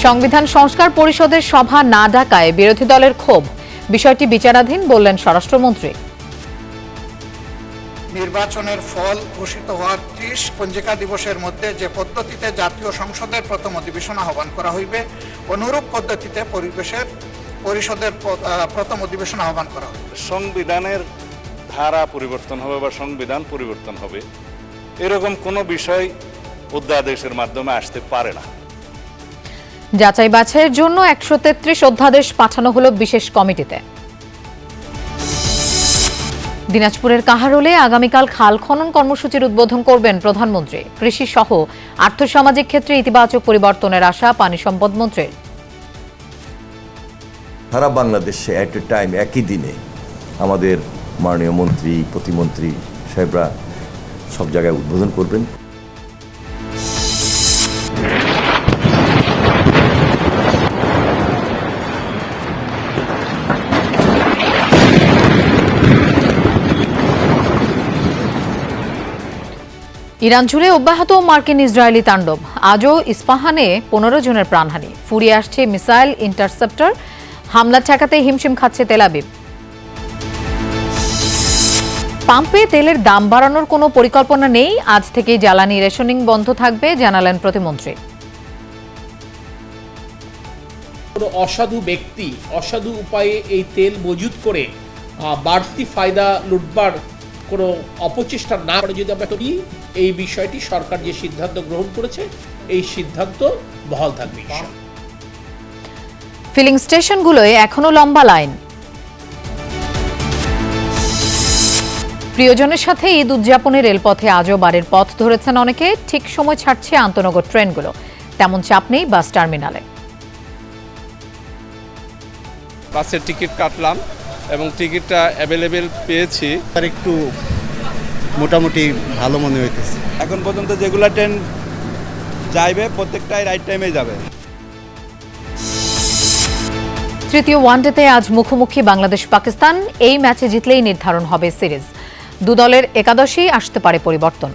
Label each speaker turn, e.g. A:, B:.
A: সংবিধান সংস্কার পরিষদের সভা না ডাকায় বিরোধী দলের ক্ষোভ, বিষয়টি বিচারাধীন বললেন স্বরাষ্ট্রমন্ত্রী।
B: নির্বাচনের ফল ঘোষিত হওয়ার ৩০ পঞ্জিকা দিবসের মধ্যে যে পদ্ধতিতে জাতীয় সংসদের প্রথম অধিবেশন আহ্বান করা হইবে, অনুরূপ পদ্ধতিতে পরিষদের প্রথম অধিবেশন আহ্বান করা হবে।
C: সংবিধানের ধারা পরিবর্তন হবে বা সংবিধান পরিবর্তন হবে, এরকম কোনো বিষয় অধ্যাদেশের মাধ্যমে আসতে পারে না।
A: যাচাই বাছাইয়ের জন্য ১৩৩ অধ্যাদেশ পাঠানো হলো বিশেষ কমিটিতে। দিনাজপুরের কাহারোলে আগামীকাল খাল খনন কর্মসূচির উদ্বোধন করবেন প্রধানমন্ত্রী। কৃষি সহ আর্থসামাজিক ক্ষেত্রে ইতিবাচক পরিবর্তনের আশা পানি সম্পদ মন্ত্রীর।
D: সারা বাংলাদেশে এট এ টাইম একই দিনে আমাদের মাননীয় মন্ত্রী, প্রতিমন্ত্রী সাহেবরা সব জায়গায় উদ্বোধন করবেন।
A: ইরান জুড়ে অব্যাহত মার্কিন ইসরায়েলি তাণ্ডব। আজও ইস্পাহানে ১৫ জনের প্রাণহানি। ফুরিয়ে আসছে মিসাইল ইন্টারসেপ্টর। হামলা ঠেকাতে হিমশিম খাচ্ছে তেল আবিব। পাম্পে তেলের দাম বাড়ানোর কোনো পরিকল্পনা নেই। আজ থেকে জ্বালানি রেশনিং বন্ধ থাকবে, জানালেন প্রতিমন্ত্রী।
E: কোনো অসাধু ব্যক্তি অসাধু উপায়ে এই তেল মজুত করে বাড়তি ফায়দা লুটবার কোনো অপচেষ্টা না করে যদি আমরা করি, এই বিষয়টি সরকার যে সিদ্ধান্ত গ্রহণ করেছে এই সিদ্ধান্ত বহাল থাকবে।
A: ফিলিং স্টেশনগুলোয় এখনো লম্বা লাইন। প্রিয়জনের সাথে ঈদ উদযাপনে রেলপথে আজও বাড়ির পথ ধরেছেন অনেকে। ঠিক সময় ছাড়ছে আন্তনগর ট্রেনগুলো, তেমন চাপ নেই বাস টার্মিনালে।
F: বাসের টিকিট কাটলাম এবং টিকিটটা অ্যাভেলেবেল পেয়েছি।
G: আর একটু মোটামুটি ভালো মনে হইতেছে।
H: এখন পর্যন্ত যেগুলো ট্রেন যাইবে প্রত্যেকটাই রাইট টাইমে যাবে।
A: তৃতীয় ওয়ানডেতে আজ মুখোমুখি বাংলাদেশ পাকিস্তান। এই ম্যাচে জিতলেই নির্ধারণ হবে সিরিজ। দু দলের একাদশেই আসতে পারে পরিবর্তন।